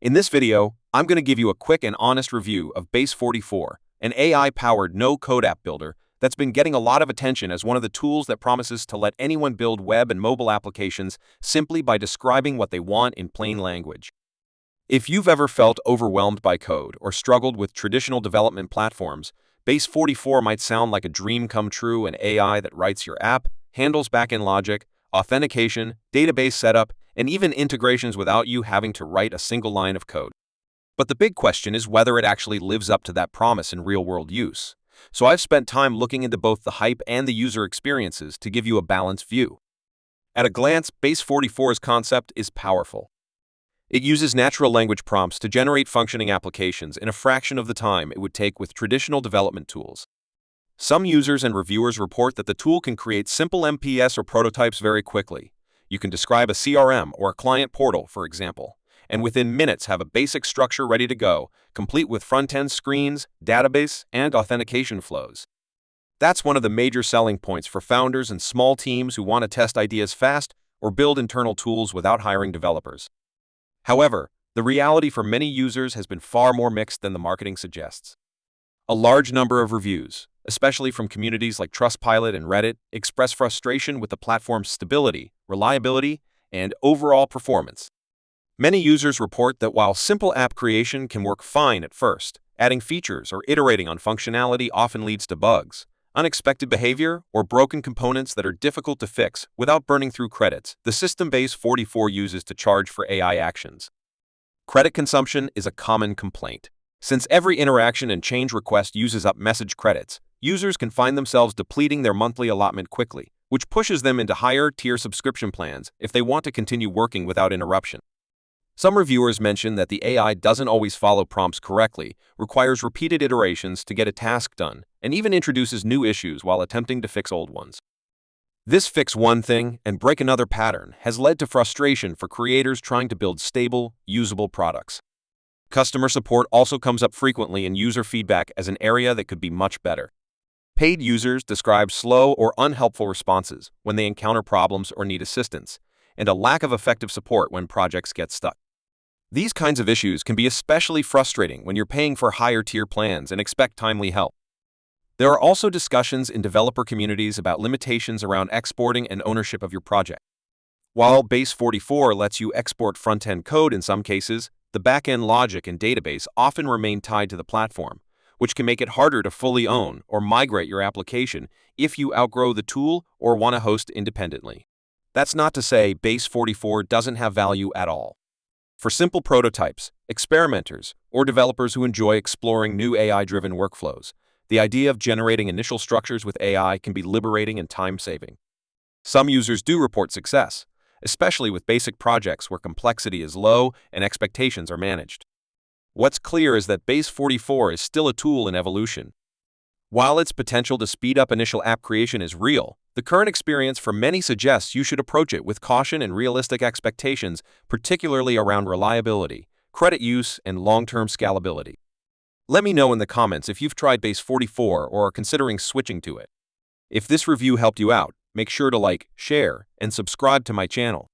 In this video, I'm going to give you a quick and honest review of Base44, an AI-powered no-code app builder that's been getting a lot of attention as one of the tools that promises to let anyone build web and mobile applications simply by describing what they want in plain language. If you've ever felt overwhelmed by code or struggled with traditional development platforms, Base44 might sound like a dream come true. An AI that writes your app, handles backend logic, authentication, database setup, and even integrations without you having to write a single line of code. But the big question is whether it actually lives up to that promise in real-world use. So I've spent time looking into both the hype and the user experiences to give you a balanced view. At a glance, Base44's concept is powerful. It uses natural language prompts to generate functioning applications in a fraction of the time it would take with traditional development tools. Some users and reviewers report that the tool can create simple MPS or prototypes very quickly. You can describe a CRM or a client portal, for example, and within minutes have a basic structure ready to go, complete with front-end screens, database, and authentication flows. That's one of the major selling points for founders and small teams who want to test ideas fast or build internal tools without hiring developers. However, the reality for many users has been far more mixed than the marketing suggests. A large number of reviews, especially from communities like Trustpilot and Reddit, express frustration with the platform's stability, reliability, and overall performance. Many users report that while simple app creation can work fine at first, adding features or iterating on functionality often leads to bugs, unexpected behavior, or broken components that are difficult to fix without burning through credits the system Base44 uses to charge for AI actions. Credit consumption is a common complaint. Since every interaction and change request uses up message credits, users can find themselves depleting their monthly allotment quickly, which pushes them into higher-tier subscription plans if they want to continue working without interruption. Some reviewers mention that the AI doesn't always follow prompts correctly, requires repeated iterations to get a task done, and even introduces new issues while attempting to fix old ones. This fix one thing and break another pattern has led to frustration for creators trying to build stable, usable products. Customer support also comes up frequently in user feedback as an area that could be much better. Paid users describe slow or unhelpful responses when they encounter problems or need assistance, and a lack of effective support when projects get stuck. These kinds of issues can be especially frustrating when you're paying for higher-tier plans and expect timely help. There are also discussions in developer communities about limitations around exporting and ownership of your project. While Base44 lets you export front-end code in some cases, the back-end logic and database often remain tied to the platform, which can make it harder to fully own or migrate your application if you outgrow the tool or want to host independently. That's not to say Base44 doesn't have value at all. For simple prototypes, experimenters, or developers who enjoy exploring new AI-driven workflows, the idea of generating initial structures with AI can be liberating and time-saving. Some users do report success, especially with basic projects where complexity is low and expectations are managed. What's clear is that Base44 is still a tool in evolution. While its potential to speed up initial app creation is real, the current experience for many suggests you should approach it with caution and realistic expectations, particularly around reliability, credit use, and long-term scalability. Let me know in the comments if you've tried Base44 or are considering switching to it. If this review helped you out, make sure to like, share, and subscribe to my channel.